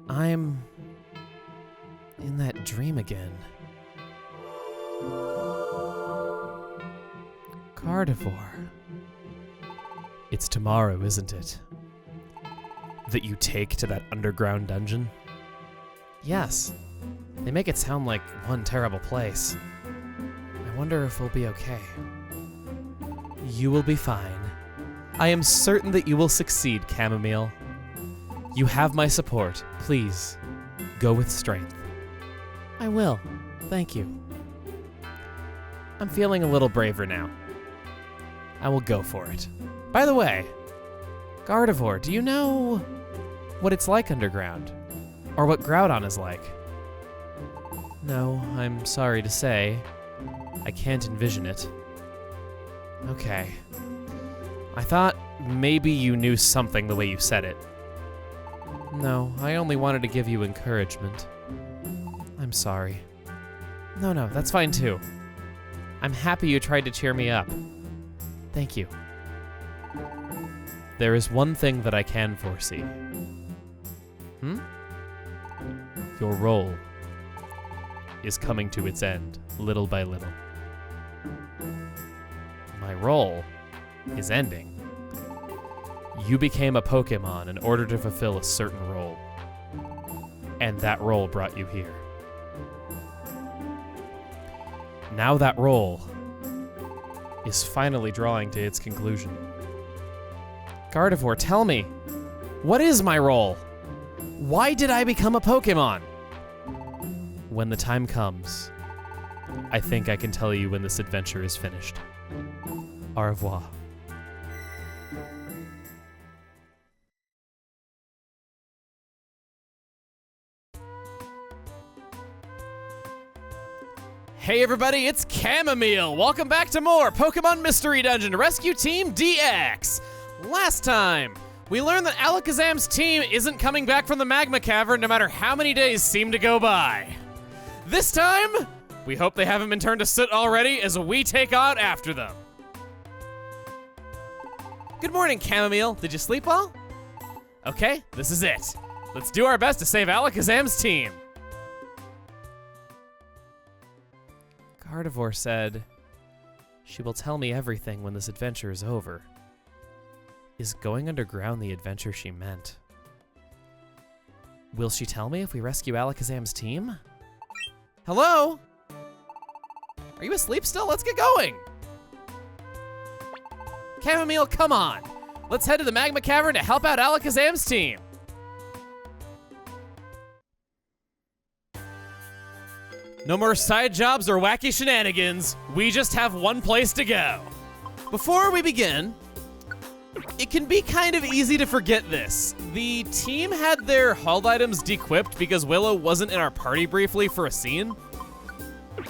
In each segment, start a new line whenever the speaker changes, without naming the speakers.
I'm in that dream again. Gardevoir. It's tomorrow, isn't it? That you take to that underground dungeon? Yes. They make it sound like one terrible place. I wonder if we'll be okay. You will be fine. I am certain that you will succeed, Chamomile. You have my support. Please, go with strength. I will. Thank you. I'm feeling a little braver now. I will go for it. By the way, Gardevoir, do you know what it's like underground? Or what Groudon is like? No, I'm sorry to say. I can't envision it. Okay. I thought maybe you knew something the way you said it. No, I only wanted to give you encouragement. I'm sorry. No, that's fine too. I'm happy you tried to cheer me up. Thank you. There is one thing that I can foresee. Your role is coming to its end, little by little. My role is ending. You became a Pokémon in order to fulfill a certain role. And that role brought you here. Now that role is finally drawing to its conclusion. Gardevoir, tell me, what is my role? Why did I become a Pokémon? When the time comes, I think I can tell you when this adventure is finished. Au revoir. Hey everybody, it's Chamomile! Welcome back to more Pokemon Mystery Dungeon Rescue Team DX! Last time, we learned that Alakazam's team isn't coming back from the Magma Cavern no matter how many days seem to go by. This time, we hope they haven't been turned to soot already as we take out after them. Good morning, Chamomile. Did you sleep well? Okay, this is it. Let's do our best to save Alakazam's team. Gardevoir said, she will tell me everything when this adventure is over. Is going underground the adventure she meant? Will she tell me if we rescue Alakazam's team? Hello? Are you asleep still? Let's get going! Chamomile, come on! Let's head to the Magma Cavern to help out Alakazam's team! No more side jobs or wacky shenanigans. We just have one place to go. Before we begin, it can be kind of easy to forget this. The team had their hull items dequipped because Willow wasn't in our party briefly for a scene.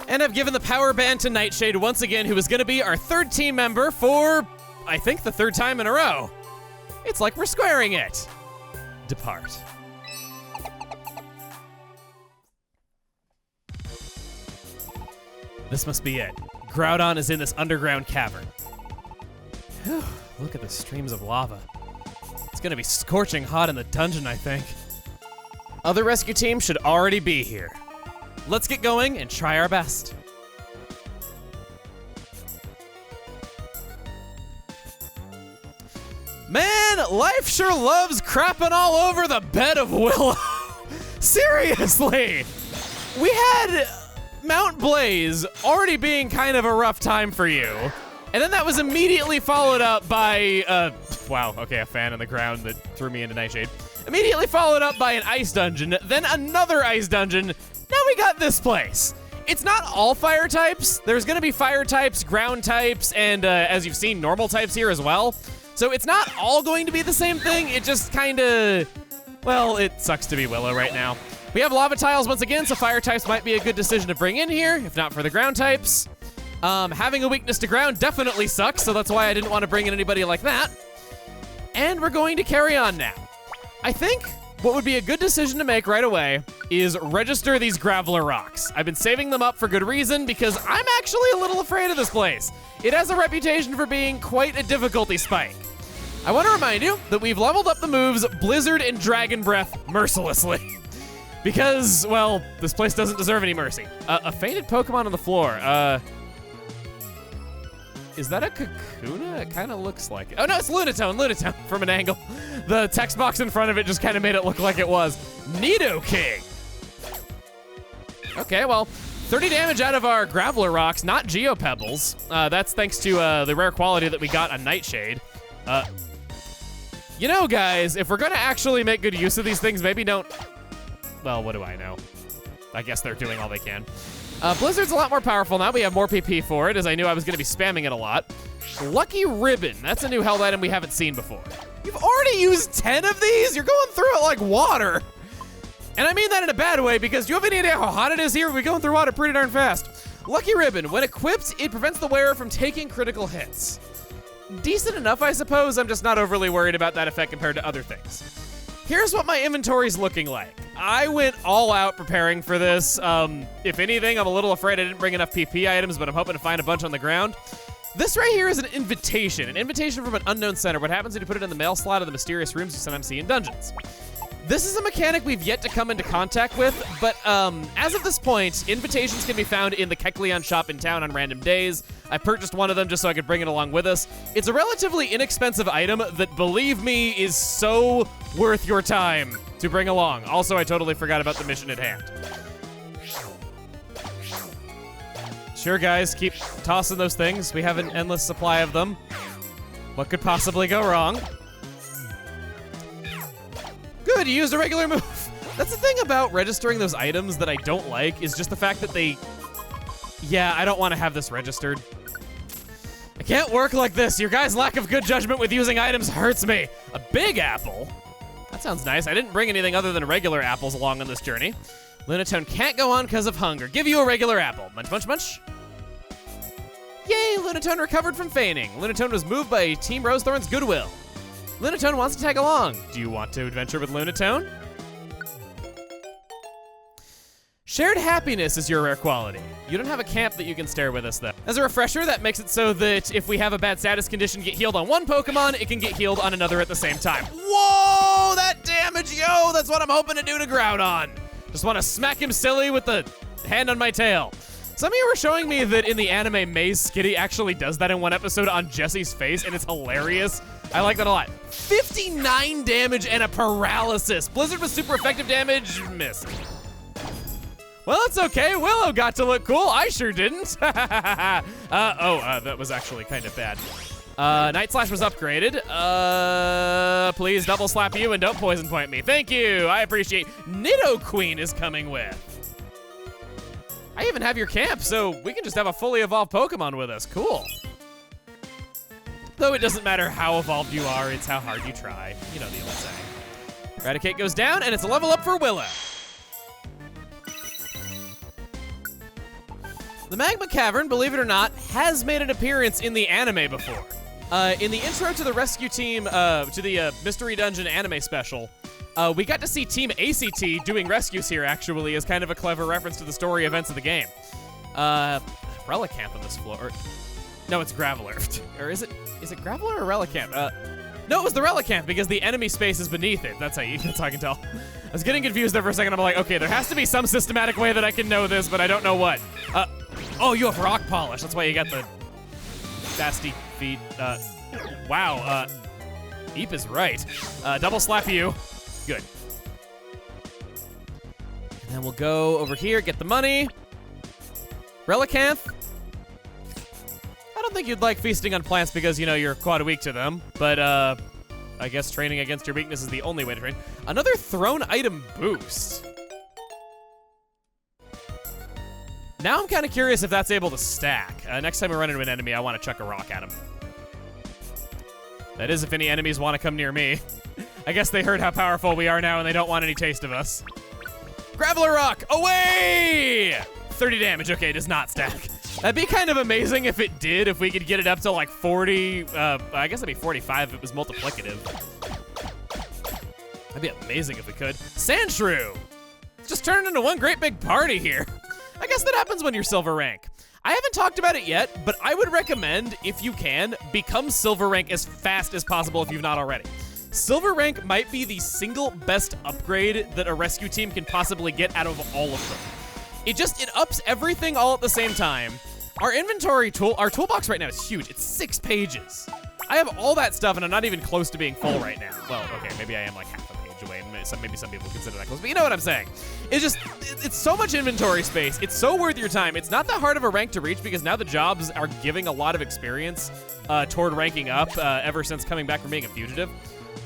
And I've given the power band to Nightshade once again, who is going to be our third team member for, I think, the third time in a row. It's like we're squaring it. Depart. This must be it. Groudon is in this underground cavern. Whew, look at the streams of lava. It's gonna be scorching hot in the dungeon, I think. Other rescue teams should already be here. Let's get going and try our best. Man, life sure loves crapping all over the bed of Willow. Seriously! We had Mount Blaze already being kind of a rough time for you. And then that was immediately followed up by, wow, okay, a fan on the ground that threw me into Nightshade. Immediately followed up by an ice dungeon, then another ice dungeon. Now we got this place. It's not all fire types. There's gonna be fire types, ground types, and as you've seen, normal types here as well. So it's not all going to be the same thing. It just kinda, well, it sucks to be Willow right now. We have lava tiles once again, so fire types might be a good decision to bring in here, if not for the ground types. Having a weakness to ground definitely sucks, so that's why I didn't want to bring in anybody like that. And we're going to carry on now. I think what would be a good decision to make right away is register these Graveler rocks. I've been saving them up for good reason because I'm actually a little afraid of this place. It has a reputation for being quite a difficulty spike. I want to remind you that we've leveled up the moves Blizzard and Dragon Breath mercilessly. Because, well, this place doesn't deserve any mercy. A fainted Pokemon on the floor. Is that a Kakuna? It kind of looks like it. Oh no, it's Lunatone from an angle. The text box in front of it just kind of made it look like it was. Nidoking. Okay, well, 30 damage out of our Graveler rocks, not Geopebbles. That's thanks to the rare quality that we got on Nightshade. You know, guys, if we're gonna actually make good use of these things, maybe don't... Well, what do I know? I guess they're doing all they can. Blizzard's a lot more powerful now. We have more PP for it, as I knew I was gonna be spamming it a lot. Lucky Ribbon, that's a new held item we haven't seen before. You've already used 10 of these? You're going through it like water. And I mean that in a bad way, because do you have any idea how hot it is here? We're going through water pretty darn fast. Lucky Ribbon, when equipped, it prevents the wearer from taking critical hits. Decent enough, I suppose. I'm just not overly worried about that effect compared to other things. Here's what my inventory's looking like. I went all out preparing for this. If anything, I'm a little afraid I didn't bring enough PP items, but I'm hoping to find a bunch on the ground. This right here is an invitation from an unknown center. What happens when you put it in the mail slot of the mysterious rooms you sometimes see in dungeons? This is a mechanic we've yet to come into contact with, but as of this point, invitations can be found in the Kecleon shop in town on random days. I purchased one of them just so I could bring it along with us. It's a relatively inexpensive item that, believe me, is so worth your time to bring along. Also, I totally forgot about the mission at hand. Sure, guys, keep tossing those things. We have an endless supply of them. What could possibly go wrong? Good, you used a regular move. That's the thing about registering those items that I don't like, is just the fact that they... Yeah, I don't want to have this registered. I can't work like this. Your guys' lack of good judgment with using items hurts me. A big apple? That sounds nice. I didn't bring anything other than regular apples along on this journey. Lunatone can't go on because of hunger. Give you a regular apple. Munch, munch, munch. Yay, Lunatone recovered from feigning. Lunatone was moved by Team Rosethorn's goodwill. Lunatone wants to tag along. Do you want to adventure with Lunatone? Shared happiness is your rare quality. You don't have a camp that you can stare with us, though. As a refresher, that makes it so that if we have a bad status condition get healed on one Pokemon, it can get healed on another at the same time. Whoa, that damage, yo! That's what I'm hoping to do to Groudon. Just want to smack him silly with the hand on my tail. Some of you were showing me that in the anime, Maze Skitty actually does that in one episode on Jesse's face, and it's hilarious. I like that a lot. 59 damage and a paralysis. Blizzard with super effective damage, missed. Well, it's okay. Willow got to look cool. I sure didn't. That was actually kind of bad. Night Slash was upgraded. Please double slap you and don't poison point me. Thank you. I appreciate. Nidoqueen is coming with. I even have your camp, so we can just have a fully evolved Pokemon with us. Cool. Though it doesn't matter how evolved you are, it's how hard you try. You know the old saying. Eradicate goes down, and it's a level up for Willow. The Magma Cavern, believe it or not, has made an appearance in the anime before. In the intro to the rescue team, to the Mystery Dungeon anime special, we got to see Team A.C.T doing rescues here, actually, as kind of a clever reference to the story events of the game. Relicanth on this floor. No, it's Graveler. Or is it Graveler or Relicanth? No, it was the Relicanth, because the enemy space is beneath it. That's how I can tell. I was getting confused there for a second. I'm like, okay, there has to be some systematic way that I can know this, but I don't know what. Oh, you have rock polish. That's why you got the nasty feet. Wow, Eep is right. Double slap you. Good. And then we'll go over here, get the money. Relicanth. I don't think you'd like feasting on plants because, you know, you're quite weak to them, but I guess training against your weakness is the only way to train. Another thrown item boost. Now I'm kind of curious if that's able to stack. Next time we run into an enemy, I want to chuck a rock at him. That is if any enemies want to come near me. I guess they heard how powerful we are now and they don't want any taste of us. Graveler Rock, away! 30 damage, okay, it does not stack. That'd be kind of amazing if it did, if we could get it up to like 40, I guess it'd be 45 if it was multiplicative. That'd be amazing if we could. Sandshrew! Just turned into one great big party here. I guess that happens when you're silver rank. I haven't talked about it yet, but I would recommend, if you can, become silver rank as fast as possible if you've not already. Silver rank might be the single best upgrade that a rescue team can possibly get out of all of them. It ups everything all at the same time. Our our toolbox right now is huge. It's 6 pages. I have all that stuff and I'm not even close to being full right now. Well, okay, maybe I am like half a page away. Maybe some people consider that close, but you know what I'm saying. It's so much inventory space. It's so worth your time. It's not that hard of a rank to reach because now the jobs are giving a lot of experience toward ranking up ever since coming back from being a fugitive.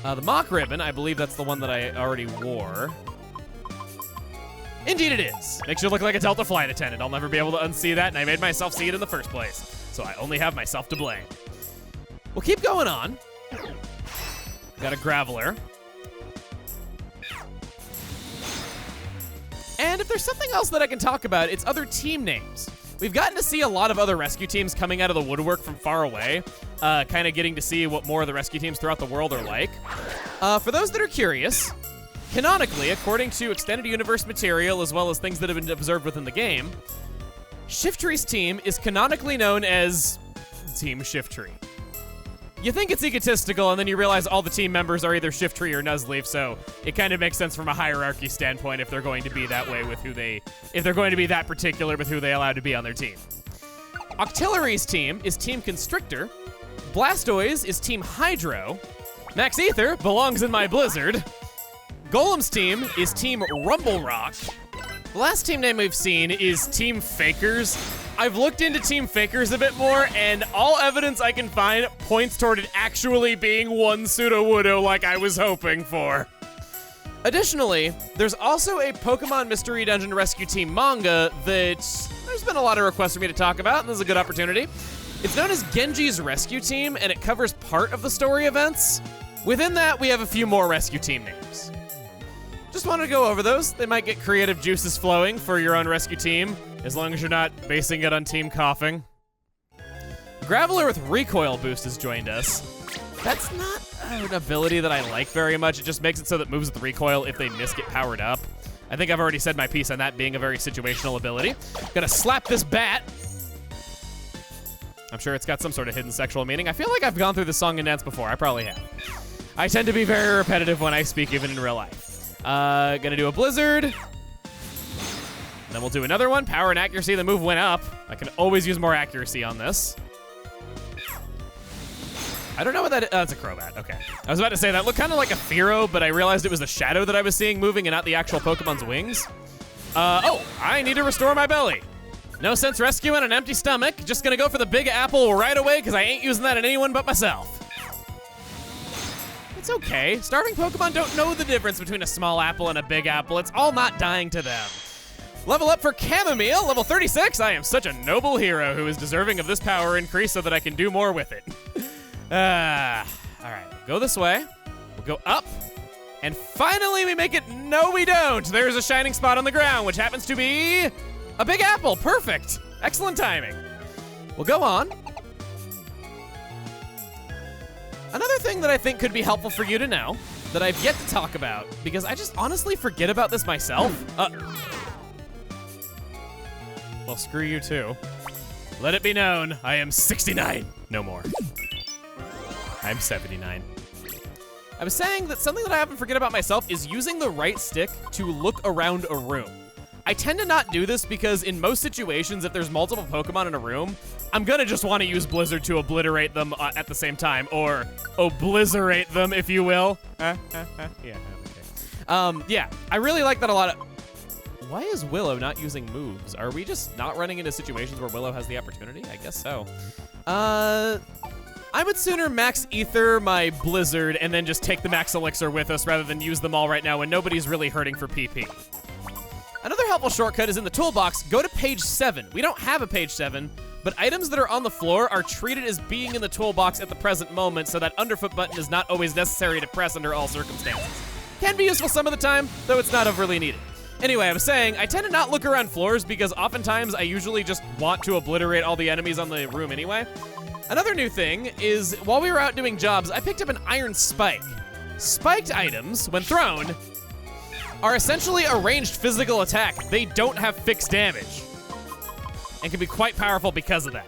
The mock ribbon, I believe that's the one that I already wore. Indeed it is. Makes you look like a Delta flight attendant. I'll never be able to unsee that, and I made myself see it in the first place. So I only have myself to blame. We'll keep going on. Got a Graveler. And if there's something else that I can talk about, it's other team names. We've gotten to see a lot of other rescue teams coming out of the woodwork from far away, kind of getting to see what more of the rescue teams throughout the world are like. For those that are curious, canonically, according to extended universe material as well as things that have been observed within the game, Shifttree's team is canonically known as Team Shifttree. You think it's egotistical, and then you realize all the team members are either Shifttree or Nuzleaf, so it kind of makes sense from a hierarchy standpoint if they're going to be that way with if they're going to be that particular with who they allow to be on their team. Octillery's team is Team Constrictor. Blastoise is Team Hydro. Max Ether belongs in my Blizzard. Golem's team is Team Rumble Rock. The last team name we've seen is Team Fakers. I've looked into Team Fakers a bit more, and all evidence I can find points toward it actually being one Sudowoodo like I was hoping for. Additionally, there's also a Pokemon Mystery Dungeon Rescue Team manga that there's been a lot of requests for me to talk about, and this is a good opportunity. It's known as Genji's Rescue Team, and it covers part of the story events. Within that, we have a few more rescue team names. Just wanted to go over those. They might get creative juices flowing for your own rescue team, as long as you're not basing it on team coughing. Graveler with Recoil Boost has joined us. That's not an ability that I like very much. It just makes it so that moves with recoil, if they miss, get powered up. I think I've already said my piece on that being a very situational ability. Gonna slap this bat. I'm sure it's got some sort of hidden sexual meaning. I feel like I've gone through this song and dance before. I probably have. I tend to be very repetitive when I speak, even in real life. Gonna do a Blizzard. Then we'll do another one. Power and accuracy, the move went up. I can always use more accuracy on this. I don't know what that is. Oh, it's a Crobat, okay. I was about to say, that looked kind of like a Fearow, but I realized it was the shadow that I was seeing moving and not the actual Pokemon's wings. Oh, I need to restore my belly. No sense rescuing an empty stomach. Just gonna go for the Big Apple right away, because I ain't using that on anyone but myself. It's okay. Starving Pokemon don't know the difference between a small apple and a big apple. It's all not dying to them. Level up for Chamomile, level 36. I am such a noble hero who is deserving of this power increase so that I can do more with it. All right, we'll go this way. We'll go up. And finally we make it. No, we don't. There's a shining spot on the ground, which happens to be a big apple. Perfect. Excellent timing. We'll go on. Another thing that I think could be helpful for you to know that I've yet to talk about, because I just honestly forget about this myself. Well, screw you too. Let it be known, I am 69. No more. I'm 79. I was saying that something that I often forget about myself is using the right stick to look around a room. I tend to not do this because in most situations, if there's multiple Pokemon in a room, I'm gonna just want to use Blizzard to obliterate them at the same time, or obliterate them, if you will. Yeah, okay. Yeah, I really like that a lot. Why is Willow not using moves? Are we just not running into situations where Willow has the opportunity? I guess so. I would sooner max ether my Blizzard and then just take the max elixir with us rather than use them all right now when nobody's really hurting for PP. Another helpful shortcut is in the toolbox. Go to page 7. We don't have a page 7, but items that are on the floor are treated as being in the toolbox at the present moment, so that underfoot button is not always necessary to press under all circumstances. Can be useful some of the time, though it's not overly needed. Anyway, I was saying, I tend to not look around floors because oftentimes I usually just want to obliterate all the enemies on the room anyway. Another new thing is, while we were out doing jobs, I picked up an iron spike. Spiked items, when thrown, are essentially a ranged physical attack. They don't have fixed damage, and can be quite powerful because of that.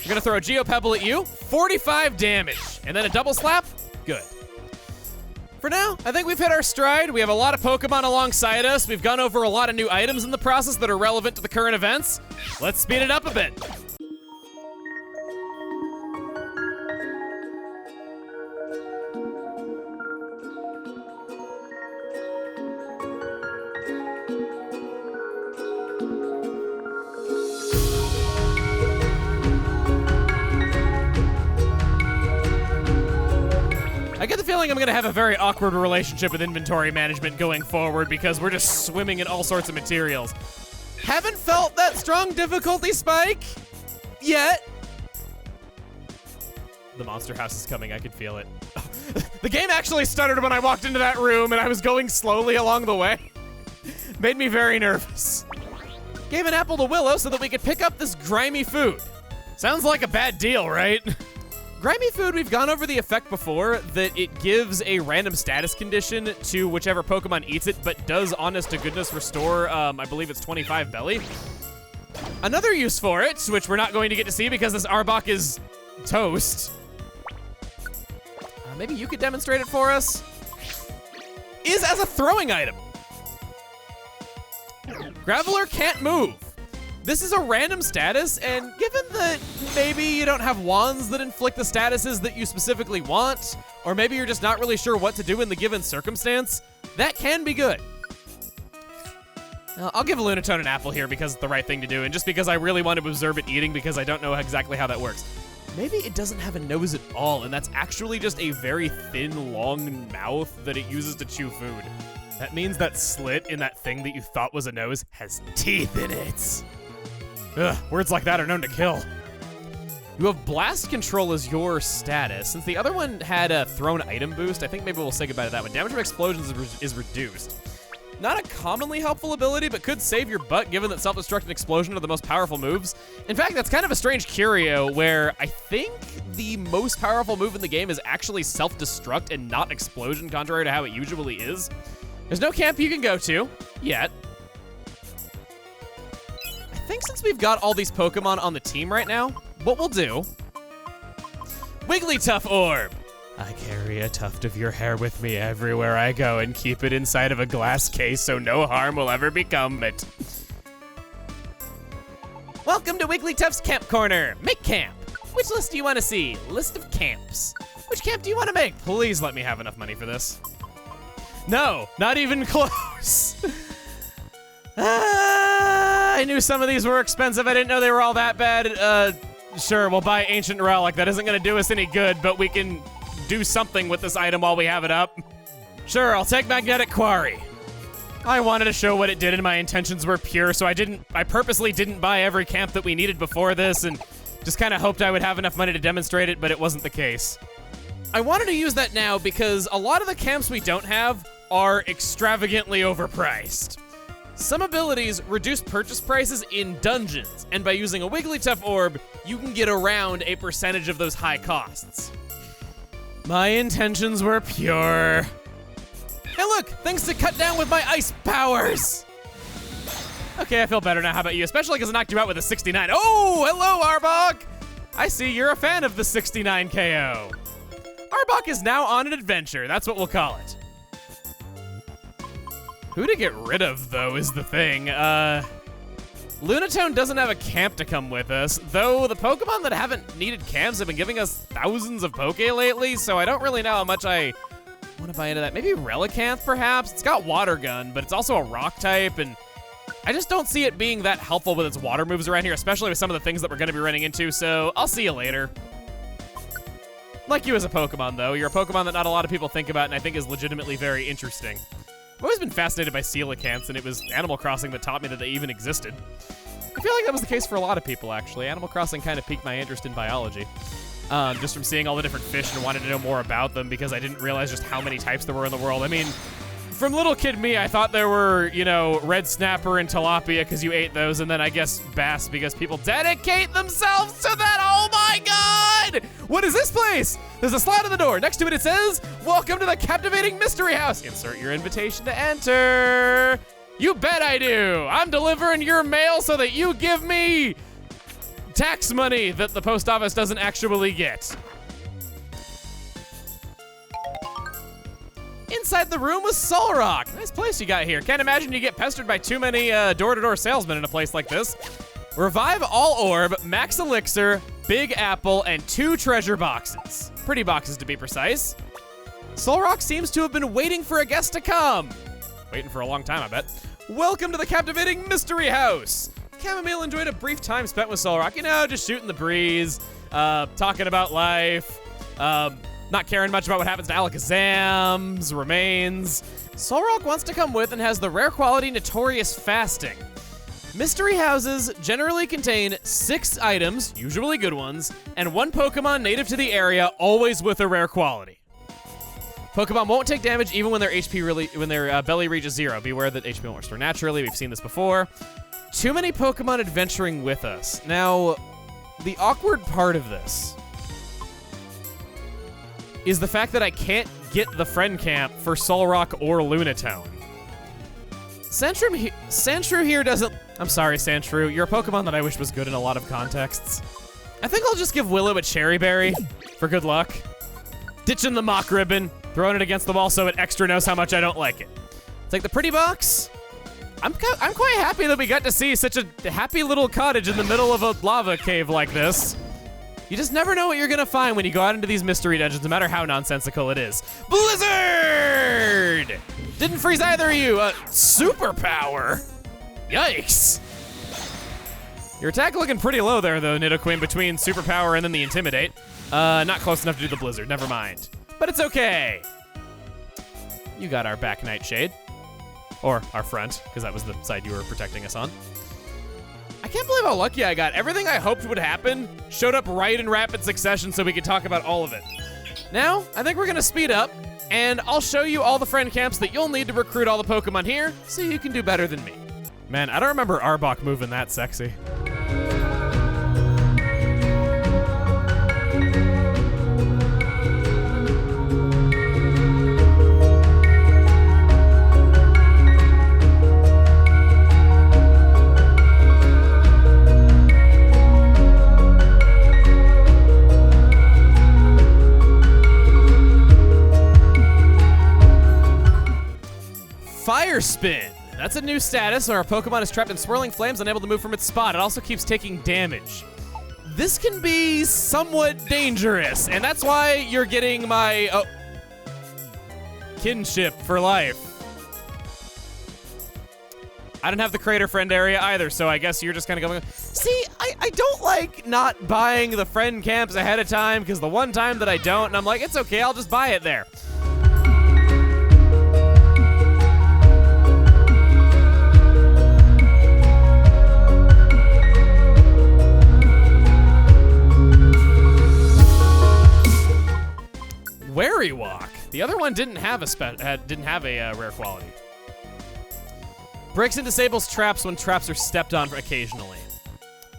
I'm gonna throw a Geopebble at you, 45 damage, and then a double slap, good. For now, I think we've hit our stride. We have a lot of Pokemon alongside us. We've gone over a lot of new items in the process that are relevant to the current events. Let's speed it up a bit. I get the feeling I'm gonna have a very awkward relationship with inventory management going forward because we're just swimming in all sorts of materials. Haven't felt that strong difficulty spike yet. The monster house is coming, I can feel it. The game actually stuttered when I walked into that room and I was going slowly along the way. Made me very nervous. Gave an apple to Willow so that we could pick up this grimy food. Sounds like a bad deal, right? Grimy food, we've gone over the effect before, that it gives a random status condition to whichever Pokemon eats it, but does honest to goodness restore, I believe it's 25 belly. Another use for it, which we're not going to get to see because this Arbok is toast. Maybe you could demonstrate it for us? Is as a throwing item. Graveler can't move. This is a random status, and given that maybe you don't have wands that inflict the statuses that you specifically want, or maybe you're just not really sure what to do in the given circumstance, that can be good. I'll give Lunatone an apple here because it's the right thing to do, and just because I really want to observe it eating because I don't know exactly how that works. Maybe it doesn't have a nose at all, and that's actually just a very thin, long mouth that it uses to chew food. That means that slit in that thing that you thought was a nose has teeth in it. Ugh, words like that are known to kill. You have Blast Control as your status. Since the other one had a thrown item boost, I think maybe we'll say goodbye to that one. Damage from explosions is reduced. Not a commonly helpful ability, but could save your butt given that Self-Destruct and Explosion are the most powerful moves. In fact, that's kind of a strange curio where I think the most powerful move in the game is actually Self-Destruct and not Explosion, contrary to how it usually is. There's no camp you can go to, yet. I think since we've got all these Pokemon on the team right now, what we'll do... Wigglytuff Orb! I carry a tuft of your hair with me everywhere I go and keep it inside of a glass case so no harm will ever become it. Welcome to Wigglytuff's Camp Corner. Make camp. Which list do you want to see? List of camps. Which camp do you want to make? Please let me have enough money for this. No, not even close. I knew some of these were expensive. I didn't know they were all that bad. Sure, we'll buy Ancient Relic. That isn't gonna do us any good, but we can do something with this item while we have it up. Sure, I'll take Magnetic Quarry. I wanted to show what it did and my intentions were pure, so I purposely didn't buy every camp that we needed before this and just kind of hoped I would have enough money to demonstrate it, but it wasn't the case. I wanted to use that now because a lot of the camps we don't have are extravagantly overpriced. Some abilities reduce purchase prices in dungeons, and by using a Wigglytuff Orb, you can get around a percentage of those high costs. My intentions were pure. Hey look, things to cut down with my ice powers! Okay, I feel better now, how about you? Especially because I knocked you out with a 69. Oh, hello, Arbok! I see you're a fan of the 69 KO. Arbok is now on an adventure, that's what we'll call it. Who to get rid of, though, is the thing. Lunatone doesn't have a camp to come with us, though the Pokemon that haven't needed camps have been giving us thousands of Poke lately, so I don't really know how much I want to buy into that. Maybe Relicanth, perhaps? It's got Water Gun, but it's also a Rock type, and I just don't see it being that helpful with its water moves around here, especially with some of the things that we're going to be running into, so I'll see you later. Like you as a Pokemon, though. You're a Pokemon that not a lot of people think about and I think is legitimately very interesting. I've always been fascinated by coelacanths, and it was Animal Crossing that taught me that they even existed. I feel like that was the case for a lot of people, actually. Animal Crossing kind of piqued my interest in biology. Just from seeing all the different fish and wanting to know more about them because I didn't realize just how many types there were in the world. I mean, from little kid me, I thought there were, you know, red snapper and tilapia because you ate those, and then I guess bass because people dedicate themselves to that. Oh my God! What is this place? There's a slide on the door. Next to it, it says, "Welcome to the captivating mystery house. Insert your invitation to enter." You bet I do. I'm delivering your mail so that you give me tax money that the post office doesn't actually get. Inside the room was Solrock. Nice place you got here. Can't imagine you get pestered by too many door-to-door salesmen in a place like this. Revive all orb, max elixir, big apple, and 2 treasure boxes. Pretty boxes to be precise. Solrock seems to have been waiting for a guest to come. Waiting for a long time, I bet. Welcome to the captivating mystery house. Chamomile enjoyed a brief time spent with Solrock. You know, just shooting the breeze, talking about life, not caring much about what happens to Alakazam's remains. Solrock wants to come with and has the rare quality Notorious Fasting. Mystery houses generally contain 6 items, usually good ones, and 1 Pokemon native to the area, always with a rare quality. Pokemon won't take damage even when their belly reaches 0. Beware that HP won't restore naturally. We've seen this before. Too many Pokemon adventuring with us. Now, the awkward part of this is the fact that I can't get the friend camp for Solrock or Lunatone. Sandshrew here doesn't... I'm sorry, Sandshrew. You're a Pokemon that I wish was good in a lot of contexts. I think I'll just give Willow a Cherry Berry for good luck. Ditching the mock ribbon, throwing it against the wall so it extra knows how much I don't like it. Take the pretty box. I'm quite happy that we got to see such a happy little cottage in the middle of a lava cave like this. You just never know what you're gonna find when you go out into these mystery dungeons, no matter how nonsensical it is. Blizzard! Didn't freeze either of you. Superpower. Yikes. Your attack looking pretty low there, though, Nidoqueen, between Superpower and then the Intimidate. Not close enough to do the Blizzard, never mind. But it's okay. You got our back Nightshade. Or our front, because that was the side you were protecting us on. I can't believe how lucky I got. Everything I hoped would happen showed up right in rapid succession so we could talk about all of it. Now, I think we're gonna speed up, and I'll show you all the friend camps that you'll need to recruit all the Pokemon here so you can do better than me. Man, I don't remember Arbok moving that sexy. Fire Spin. That's a new status where our Pokemon is trapped in swirling flames, unable to move from its spot. It also keeps taking damage. This can be somewhat dangerous, and that's why you're getting my kinship for life. I don't have the Crater Friend area either, so I guess you're just kind of going... See, I don't like not buying the friend camps ahead of time, because the one time that I don't, and I'm like, it's okay, I'll just buy it there. Wary Walk. The other one didn't have a rare quality. Breaks and disables traps when traps are stepped on occasionally.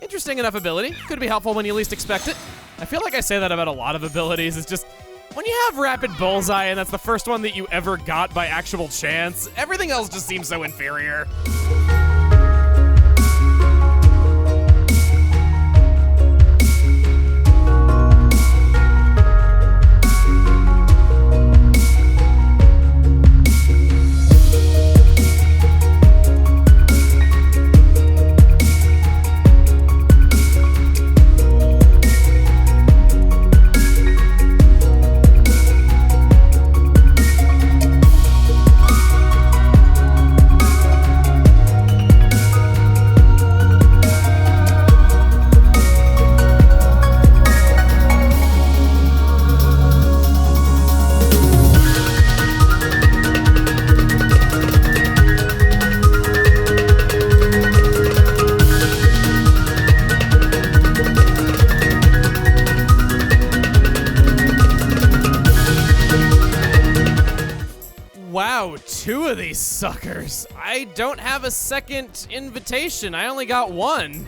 Interesting enough ability. Could be helpful when you least expect it. I feel like I say that about a lot of abilities. It's just when you have Rapid Bullseye and that's the first one that you ever got by actual chance, everything else just seems so inferior. of these suckers? I don't have a second invitation. I only got one.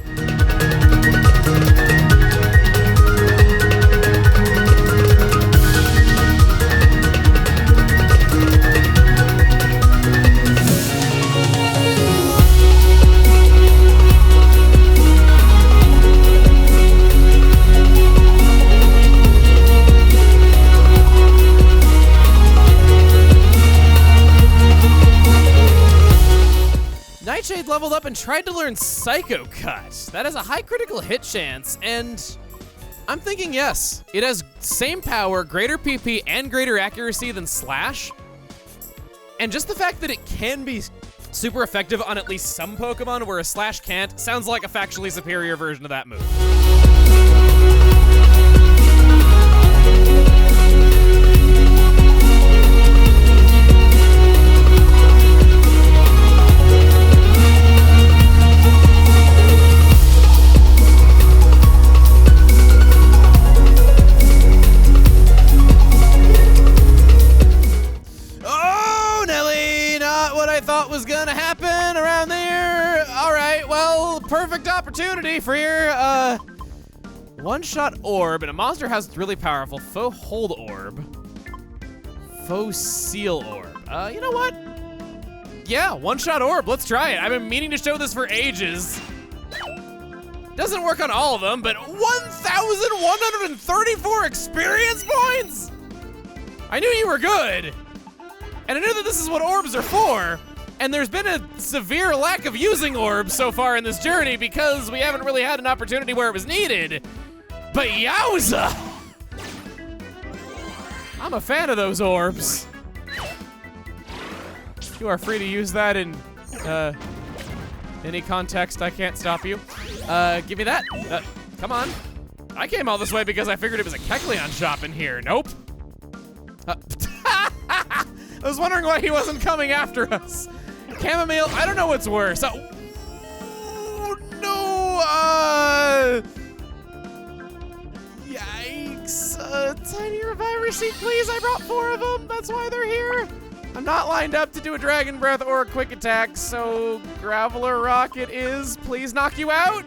Nightshade leveled up and tried to learn Psycho Cut. That has a high critical hit chance, and I'm thinking yes. It has same power, greater PP, and greater accuracy than Slash. And just the fact that it can be super effective on at least some Pokemon where a Slash can't sounds like a factually superior version of that move. Was gonna happen around there. All right, well, perfect opportunity for your one-shot orb, and a monster has really powerful faux hold orb, faux seal orb. You know what? Yeah, one-shot orb. Let's try it. I've been meaning to show this for ages. Doesn't work on all of them, but 1,134 experience points. I knew you were good, and I knew that this is what orbs are for. And there's been a severe lack of using orbs so far in this journey because we haven't really had an opportunity where it was needed. But yowza! I'm a fan of those orbs. You are free to use that in any context. I can't stop you. Give me that. Come on. I came all this way because I figured it was a Kecleon shop in here. Nope. I was wondering why he wasn't coming after us. Chamomile, I don't know what's worse. Oh, no, yikes. Tiny Reviver Seed, please. I brought 4 of them. That's why they're here. I'm not lined up to do a Dragon Breath or a Quick Attack, so Graveler Rock it is. Please knock you out.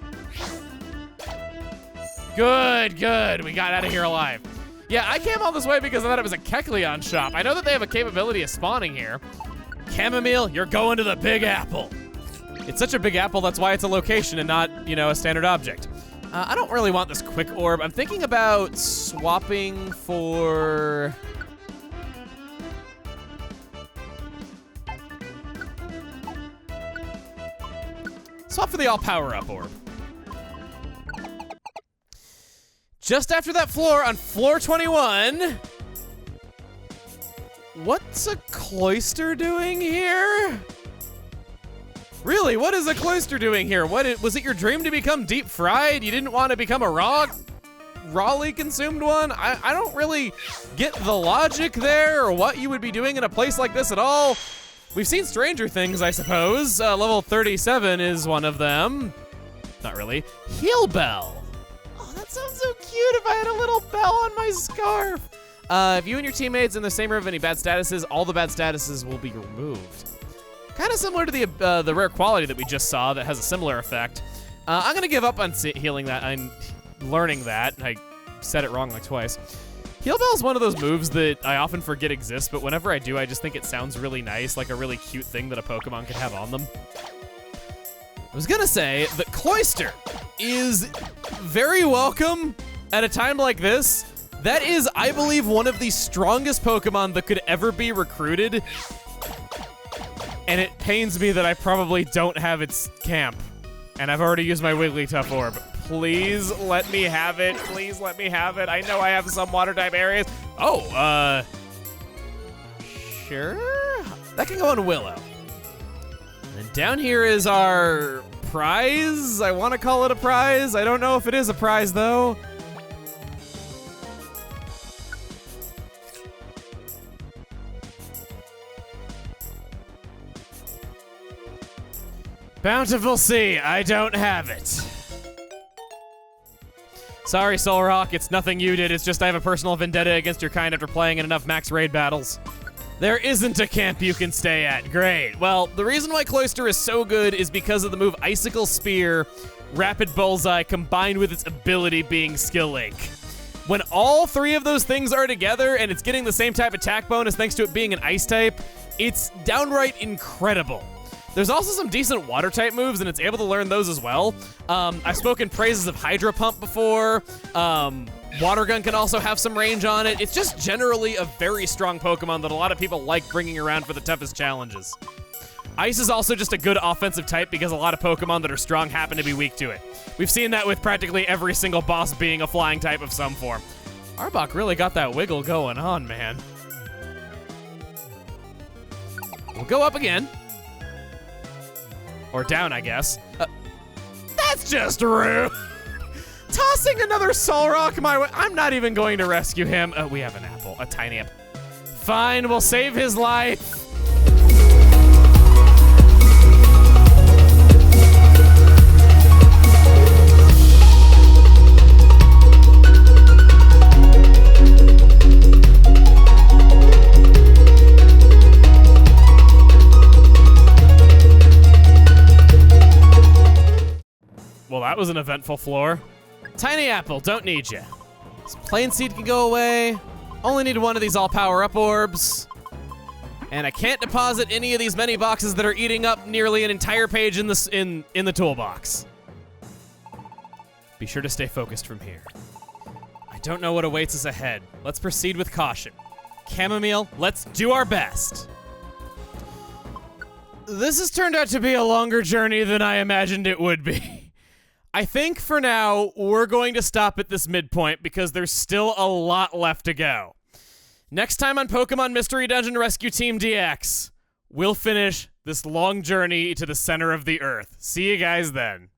Good, good. We got out of here alive. Yeah, I came all this way because I thought it was a Kecleon shop. I know that they have a capability of spawning here. Chamomile, you're going to the Big Apple. It's such a big apple, that's why it's a location and not, you know, a standard object. I don't really want this quick orb. I'm thinking about swapping for... Swap for the all power-up orb. Just after that floor, on floor 21... What's a Cloyster doing here? Really, what is a Cloyster doing here? Was it your dream to become deep fried? You didn't want to become a rawly consumed one? I don't really get the logic there or what you would be doing in a place like this at all. We've seen stranger things, I suppose. Level 37 is one of them. Not really. Heal Bell. Oh, that sounds so cute if I had a little bell on my scarf. If you and your teammates in the same room have any bad statuses, all the bad statuses will be removed. Kind of similar to the rare quality that we just saw that has a similar effect. I'm gonna give up on healing that. I'm learning that. I said it wrong like twice. Heal Bell is one of those moves that I often forget exists, but whenever I do, I just think it sounds really nice, like a really cute thing that a Pokemon could have on them. I was gonna say that Cloyster is very welcome at a time like this. That is, I believe, one of the strongest Pokemon that could ever be recruited. And it pains me that I probably don't have its camp. And I've already used my Wigglytuff orb. Please let me have it. Please let me have it. I know I have some water type areas. Oh, sure? That can go on Willow. And then down here is our prize. I want to call it a prize. I don't know if it is a prize, though. Bountiful Sea, I don't have it. Sorry, Solrock, it's nothing you did. It's just I have a personal vendetta against your kind after playing in enough max raid battles. There isn't a camp you can stay at. Great. Well, the reason why Cloyster is so good is because of the move Icicle Spear, Rapid Bullseye, combined with its ability being Skill Link. When all three of those things are together and it's getting the same type attack bonus thanks to it being an ice type, it's downright incredible. There's also some decent water type moves, and it's able to learn those as well. I've spoken praises of Hydro Pump before. Water Gun can also have some range on it. It's just generally a very strong Pokemon that a lot of people like bringing around for the toughest challenges. Ice is also just a good offensive type because a lot of Pokemon that are strong happen to be weak to it. We've seen that with practically every single boss being a flying type of some form. Arbok really got that wiggle going on, man. We'll go up again. Or down, I guess. That's just rude. Tossing another Solrock my way. I'm not even going to rescue him. We have an apple, a tiny apple. Fine, we'll save his life. Well, that was an eventful floor. Tiny Apple, don't need you. Plain Seed can go away. Only need one of these all power-up orbs. And I can't deposit any of these many boxes that are eating up nearly an entire page in the toolbox. Be sure to stay focused from here. I don't know what awaits us ahead. Let's proceed with caution. Chamomile, let's do our best. This has turned out to be a longer journey than I imagined it would be. I think for now, we're going to stop at this midpoint because there's still a lot left to go. Next time on Pokemon Mystery Dungeon Rescue Team DX, we'll finish this long journey to the center of the Earth. See you guys then.